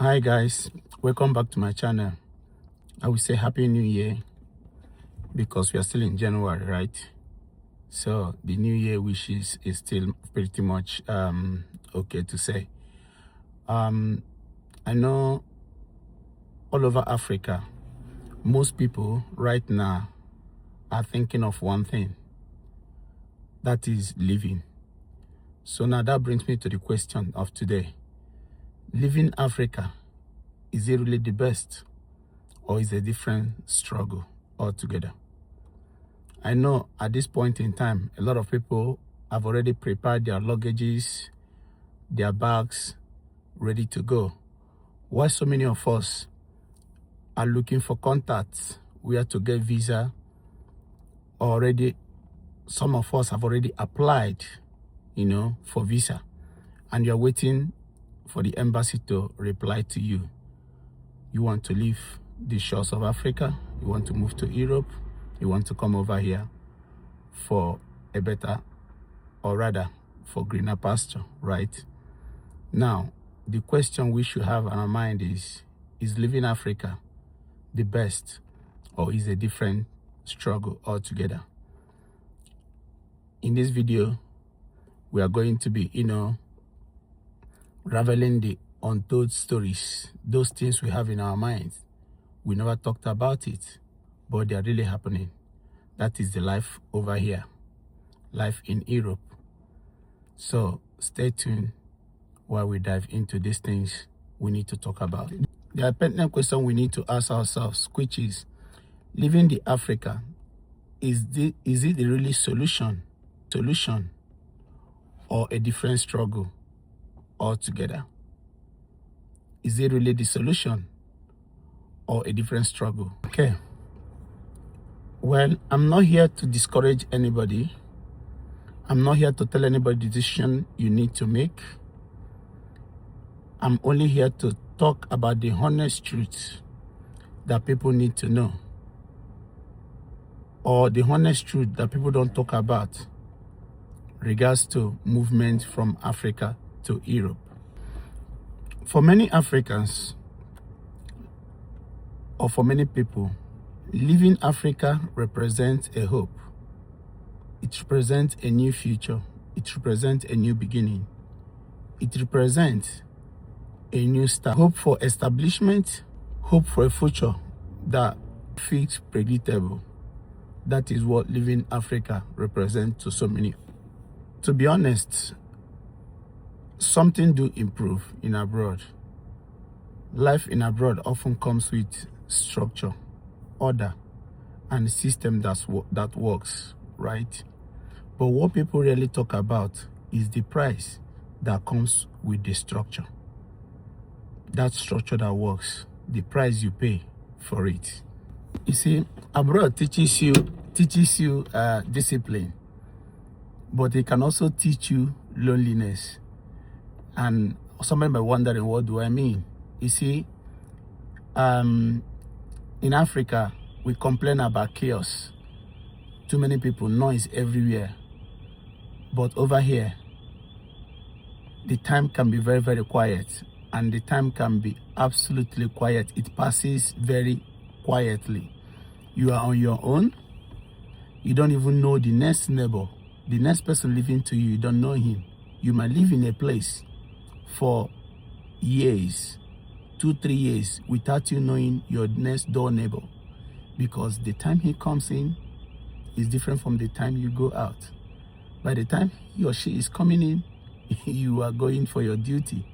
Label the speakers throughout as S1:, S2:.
S1: Hi guys, welcome back to my channel. I will say Happy New Year because we are still in January, right? So the New Year wishes is still pretty much okay to say. I know all over Africa, most people right now are thinking of one thing, that is living. So now that brings me to the question of today. Living Africa, is it really the best, or is it a different struggle altogether? I know at this point in time, a lot of people have already prepared their luggages, their bags, ready to go. Why so many of us are looking for contacts where to get visa already? Some of us have already applied, for visa, and you're waiting for the embassy to reply to you. You want to leave the shores of Africa, you want to move to Europe, you want to come over here for a better, or rather for greener pasture, right? Now, the question we should have on our mind is living Africa the best, or is a different struggle altogether? In this video, we are going to be, raveling the untold stories, those things we have in our minds. We never talked about it, but they are really happening. That is the life over here, life in Europe. So stay tuned while we dive into these things we need to talk about. There are pertinent questions we need to ask ourselves, which is, living the Africa, is it the really solution, or a different struggle altogether? Is it really the solution or a different struggle? Okay. Well, I'm not here to discourage anybody. I'm not here to tell anybody the decision you need to make. I'm only here to talk about the honest truth that people need to know, or the honest truth that people don't talk about regards to movement from Africa to Europe. For many Africans, or for many people, leaving Africa represents a hope. It represents a new future. It represents a new beginning. It represents a new start. Hope for establishment, hope for a future that feels predictable. That is what living Africa represents to so many. To be honest, something do improve in abroad. Life in abroad often comes with structure, order, and a system that works, right? But what people really talk about is the price that comes with the structure. That structure that works, the price you pay for it. You see, abroad teaches you discipline, but it can also teach you loneliness. And somebody might be wondering, what do I mean? You see, in Africa, we complain about chaos. Too many people, noise everywhere. But over here, the time can be very, very quiet. And the time can be absolutely quiet. It passes very quietly. You are on your own. You don't even know the next neighbor. The next person living to you, you don't know him. You might live in a place for years, 2-3 years, without you knowing your next door neighbor, because the time he comes in is different from the time you go out. By the time he or she is coming in, you are going for your duty,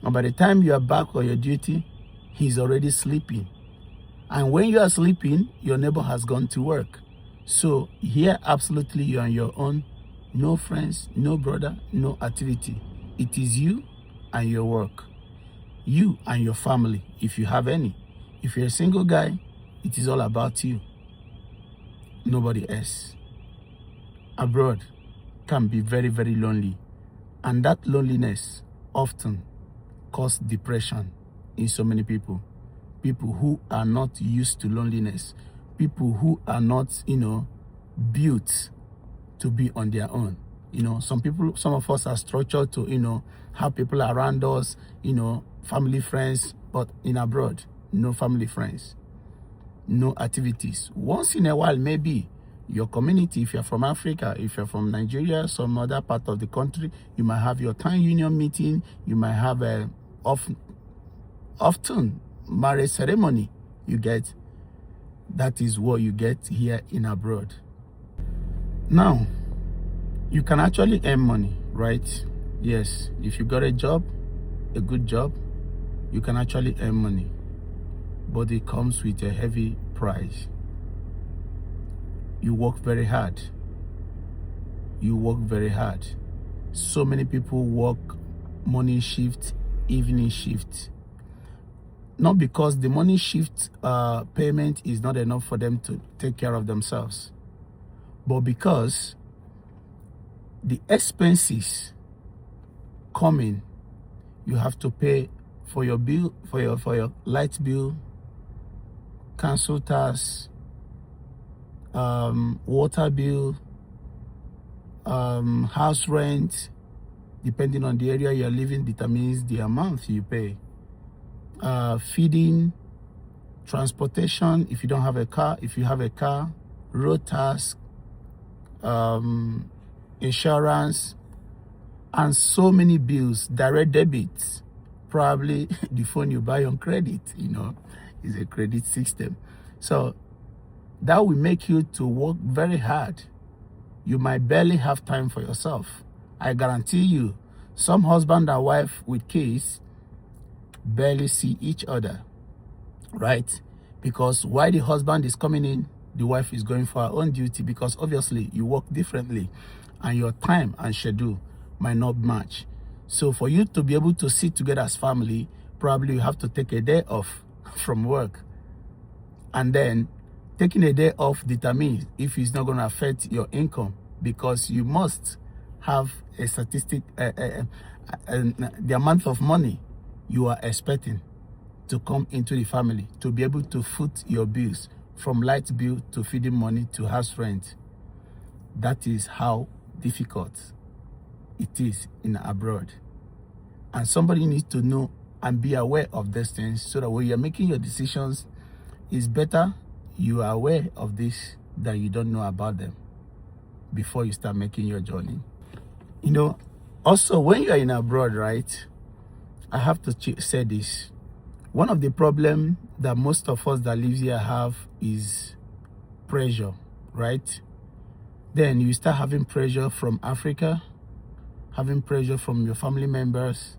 S1: and by the time you are back on your duty, he's already sleeping. And when you are sleeping, your neighbor has gone to work. So here, absolutely, you're on your own. No friends, no brother, no activity. It is you and your work, you and your family, if you have any. If you're a single guy, it is all about you, nobody else. Abroad can be very, very lonely, and that loneliness often causes depression in so many people. People who are not used to loneliness, people who are not, built to be on their own. Some of us are structured to, have people around us, family, friends, but in abroad, no family, friends, no activities. Once in a while, maybe your community, if you're from Africa, if you're from Nigeria, some other part of the country, you might have your town union meeting, you might have a often marriage ceremony. You get, that is what you get here in abroad. Now, you can actually earn money, right? Yes, if you got a job, a good job, you can actually earn money, but it comes with a heavy price. You work very hard. You work very hard. So many people work morning shift, evening shift. Not because the morning shift payment is not enough for them to take care of themselves, but because the expenses coming, you have to pay for your bill, for your light bill, council tax, water bill, house rent. Depending on the area you're living determines the amount you pay. Feeding, transportation, if you don't have a car, if you have a car, road tax, insurance, and so many bills, direct debits, probably the phone you buy on credit, is a credit system. So that will make you to work very hard. You might barely have time for yourself. I guarantee you, some husband and wife with kids barely see each other, right? Because while the husband is coming in, the wife is going for her own duty, because obviously you work differently and your time and schedule might not match. So for you to be able to sit together as family, probably you have to take a day off from work. And then taking a day off determines if it's not going to affect your income, because you must have a statistic, the amount of money you are expecting to come into the family to be able to foot your bills, from light bill to feeding money to house rent. That is how difficult it is in abroad. And somebody needs to know and be aware of these things, so that when you're making your decisions, it's better you are aware of this than you don't know about them before you start making your journey. Also, when you are in abroad, right, I have to say this. One of the problems that most of us that live here have is pressure, right? Then you start having pressure from Africa, having pressure from your family members,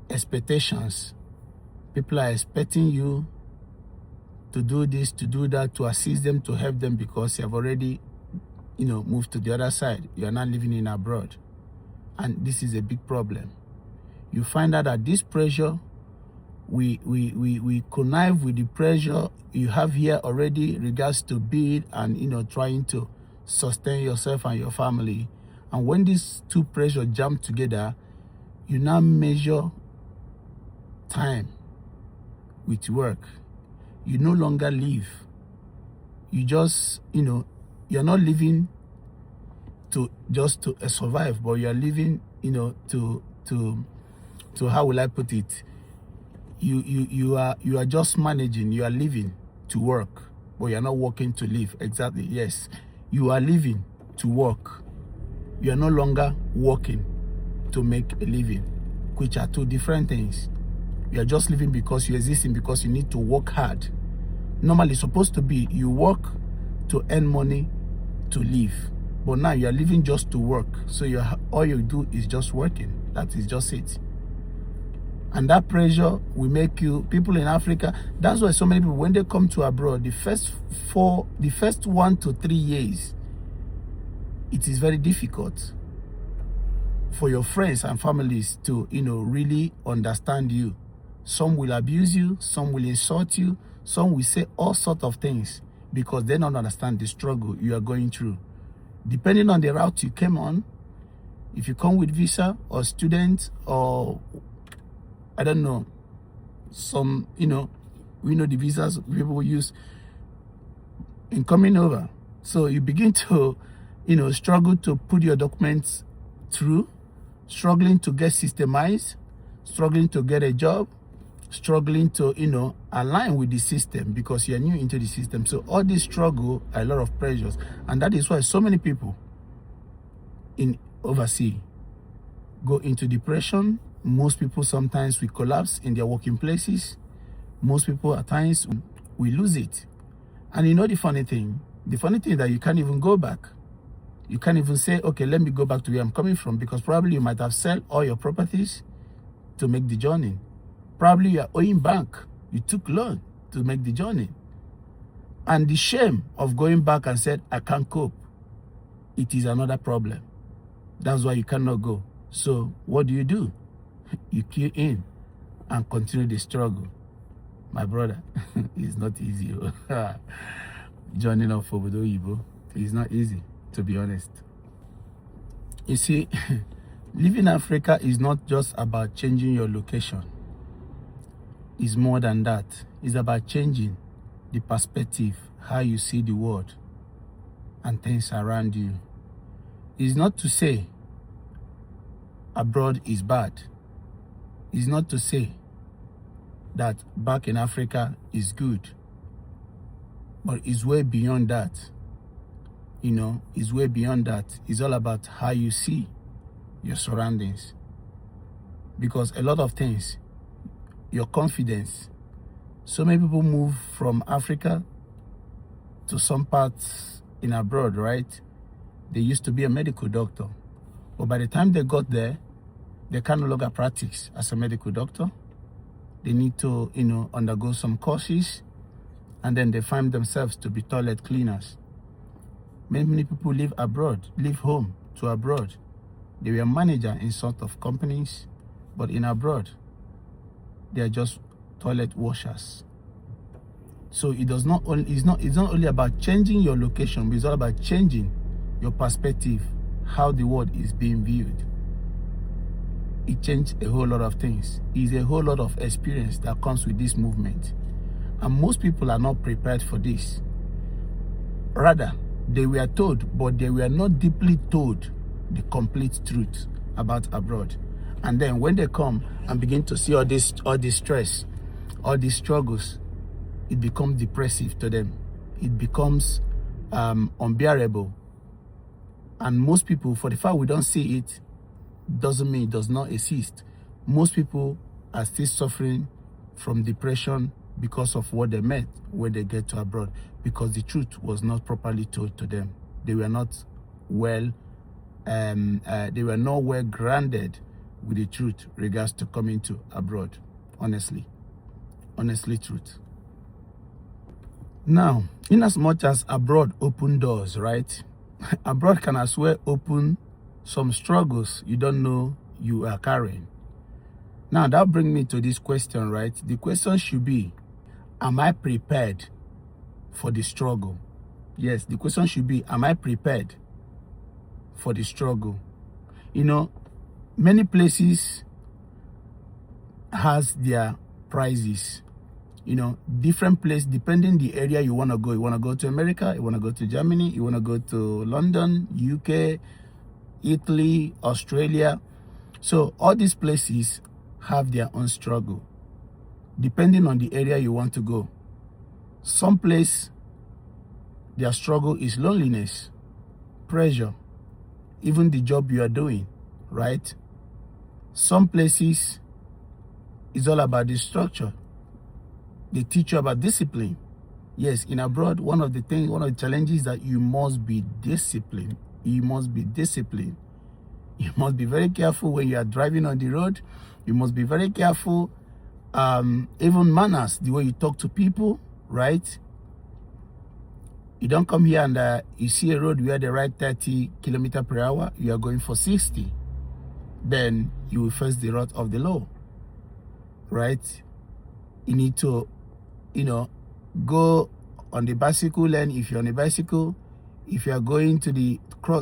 S1: expectations. People are expecting you to do this, to do that, to assist them, to help them, because you have already, moved to the other side. You are not living in abroad. And this is a big problem. You find out that this pressure, we connive with the pressure you have here already, regards to build and trying to sustain yourself and your family. And when these two pressures jam together, you now measure time with work. You no longer live. You just, you're not living to just to survive, but you're living, to how will I put it? You are just managing. You are living to work, but you're not working to live. Exactly. Yes, you are living to work. You are no longer working to make a living, which are two different things. You are just living because you're existing, because you need to work hard. Normally, it's supposed to be you work to earn money to live, but now you are living just to work. So all you do is just working. That is just it. And that pressure will make people in Africa. That's why so many people, when they come to abroad, the first 1 to 3 years, it is very difficult for your friends and families to, really understand you. Some will abuse you, some will insult you, some will say all sorts of things because they don't understand the struggle you are going through. Depending on the route you came on, if you come with visa or student or I don't know, some, we know the visas people use in coming over. So you begin to, struggle to put your documents through, struggling to get systemized, struggling to get a job, struggling to, align with the system because you're new into the system. So all this struggle, a lot of pressures. And that is why so many people in overseas go into depression. Most people sometimes we collapse in their working places. Most people at times we lose it. And the funny thing is that you can't even go back. You can't even say, okay, let me go back to where I'm coming from, because probably you might have sold all your properties to make the journey. Probably you are owing bank. You took loan to make the journey. And the shame of going back and said, I can't cope, it is another problem. That's why you cannot go. So what do? You key in and continue the struggle. My brother, it's not easy. Joining up for Ibo, it's not easy, to be honest. You see, living Africa is not just about changing your location. It's more than that. It's about changing the perspective, how you see the world and things around you. It's not to say abroad is bad. It's not to say that back in Africa is good. But it's way beyond that. It's way beyond that. It's all about how you see your surroundings. Because a lot of things, your confidence. So many people move from Africa to some parts in abroad, right? They used to be a medical doctor. But by the time they got there, they can no longer practice as a medical doctor. They need to, undergo some courses, and then they find themselves to be toilet cleaners. Many people live abroad, leave home to abroad. They were manager in sort of companies, but in abroad, they are just toilet washers. So it's not only about changing your location, but it's all about changing your perspective, how the world is being viewed. It changed a whole lot of things. It's a whole lot of experience that comes with this movement. And most people are not prepared for this. Rather, they were told, but they were not deeply told the complete truth about abroad. And then when they come and begin to see all this stress, all these struggles, it becomes depressive to them. It becomes unbearable. And most people, for the fact we don't see it, doesn't mean it does not exist. Most people are still suffering from depression because of what they met when they get to abroad, because the truth was not properly told to them. They were not well grounded with the truth regards to coming to abroad. Honestly truth. Now, in as much as abroad open doors, right? Abroad can as well open some struggles you don't know you are carrying. Now that brings me to this question, right? The question should be, am I prepared for the struggle? Yes, the question should be, am I prepared for the struggle? Many places has their prices. Different place, depending the area you want to go. You want to go to America, you want to go to Germany, you want to go to London, UK, Italy, Australia. So all these places have their own struggle, depending on the area you want to go. Some place, their struggle is loneliness, pressure, even the job you are doing, right? Some places, it's all about the structure. They teach you about discipline. Yes, in abroad, one of the challenges is that you must be disciplined. You must be disciplined. You must be very careful when you are driving on the road. You must be very careful. Even manners, the way you talk to people, right? You don't come here and you see a road where they write 30 kilometers per hour. You are going for 60. Then you will face the wrath of the law, right? You need to, go on the bicycle lane if you're on a bicycle. If you are going to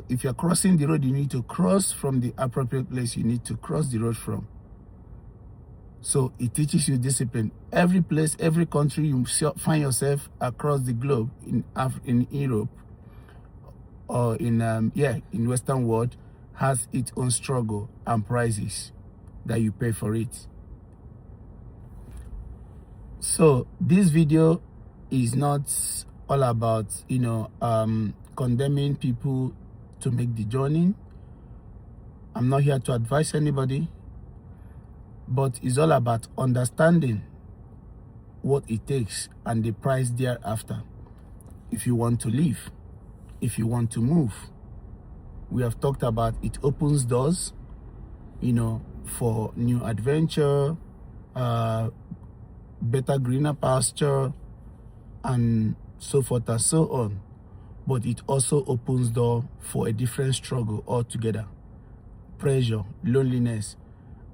S1: if you're crossing the road, you need to cross from the appropriate place you need to cross the road from. So it teaches you discipline. Every place, every country you find yourself across the globe, in Europe or in Western world, has its own struggle and prices that you pay for it. So this video is not all about, condemning people to make the journey. I'm not here to advise anybody, but it's all about understanding what it takes and the price thereafter. If you want to live, if you want to move, we have talked about it opens doors, for new adventure, better greener pasture, and so forth and so on. But it also opens door for a different struggle altogether. Pressure, loneliness,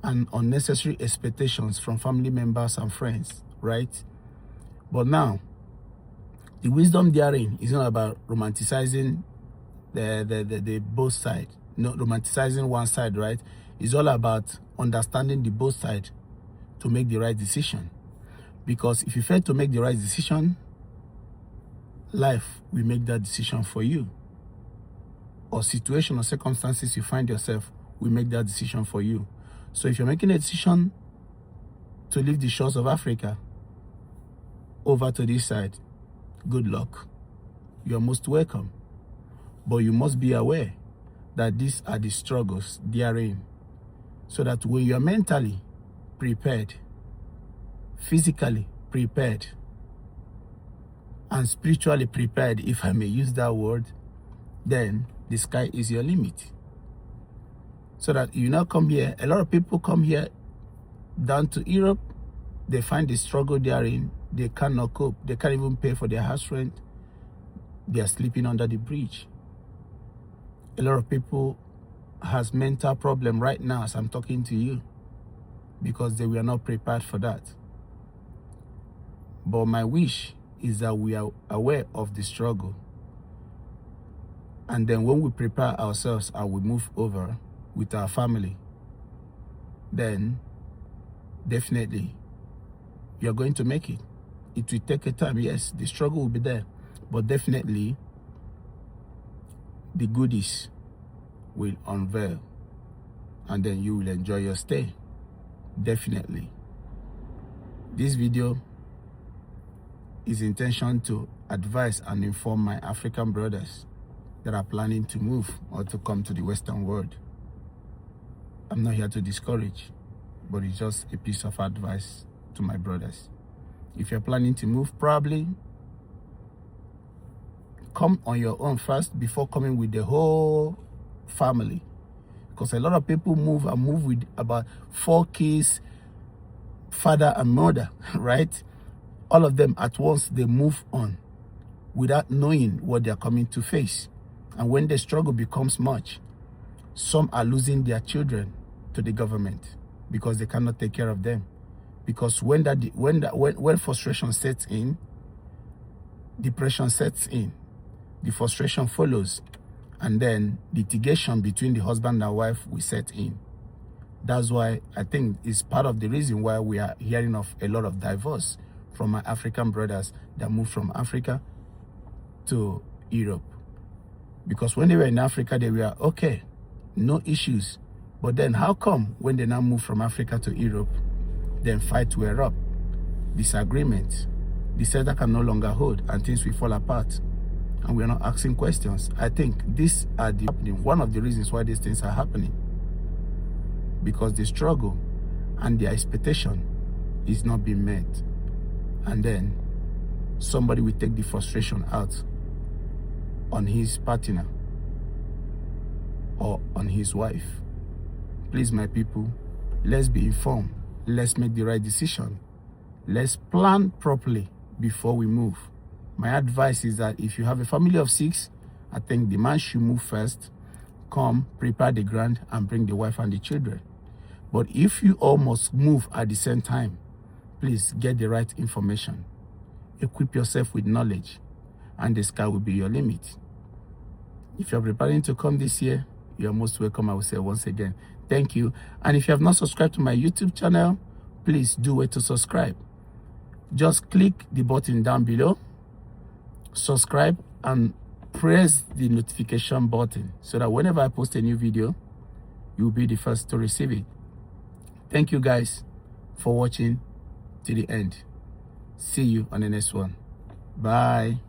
S1: and unnecessary expectations from family members and friends, right? But now, the wisdom therein is not about romanticizing the both sides, not romanticizing one side, right? It's all about understanding the both sides to make the right decision. Because if you fail to make the right decision, life will make that decision for you. Or situation or circumstances you find yourself will make that decision for you. So if you're making a decision to leave the shores of Africa over to this side, good luck. You're most welcome. But you must be aware that these are the struggles therein, so that when you're mentally prepared, physically prepared, and spiritually prepared, if I may use that word, then the sky is your limit. So that you now come here, a lot of people come here down to Europe, they find the struggle therein, they cannot cope, they can't even pay for their house rent, they are sleeping under the bridge. A lot of people has mental problem right now as I'm talking to you, because they were not prepared for that. But my wish is that we are aware of the struggle. And then when we prepare ourselves and we move over with our family, then definitely you're going to make it. It will take a time. Yes, the struggle will be there, but definitely the goodies will unveil, and then you will enjoy your stay. Definitely. This video is intention to advise and inform my African brothers that are planning to move or to come to the Western world. I'm not here to discourage, but it's just a piece of advice to my brothers. If you're planning to move, probably come on your own first before coming with the whole family. Because a lot of people move with about 4 kids, father and mother, right? All of them at once, they move on without knowing what they're coming to face. And when the struggle becomes much, some are losing their children to the government because they cannot take care of them. Because when frustration sets in, depression sets in, the frustration follows, and then litigation between the husband and wife will set in. That's why I think it's part of the reason why we are hearing of a lot of divorce from my African brothers that moved from Africa to Europe. Because when they were in Africa, they were okay, no issues. But then how come when they now move from Africa to Europe, then fight will erupt, disagreement, the center can no longer hold, and things will fall apart, and we're not asking questions. I think these are one of the reasons why these things are happening, because the struggle and the expectation is not being met, and then somebody will take the frustration out on his partner or on his wife. Please, my people, let's be informed. Let's make the right decision. Let's plan properly before we move. My advice is that if you have a family of 6, I think the man should move first, come, prepare the ground, and bring the wife and the children. But if you all must move at the same time, please get the right information. Equip yourself with knowledge, and the sky will be your limit. If you're preparing to come this year, you're most welcome, I will say once again. Thank you. And if you have not subscribed to my YouTube channel, please do wait to subscribe. Just click the button down below, subscribe, and press the notification button so that whenever I post a new video, you'll be the first to receive it. Thank you guys for watching to the end. See you on the next one. Bye.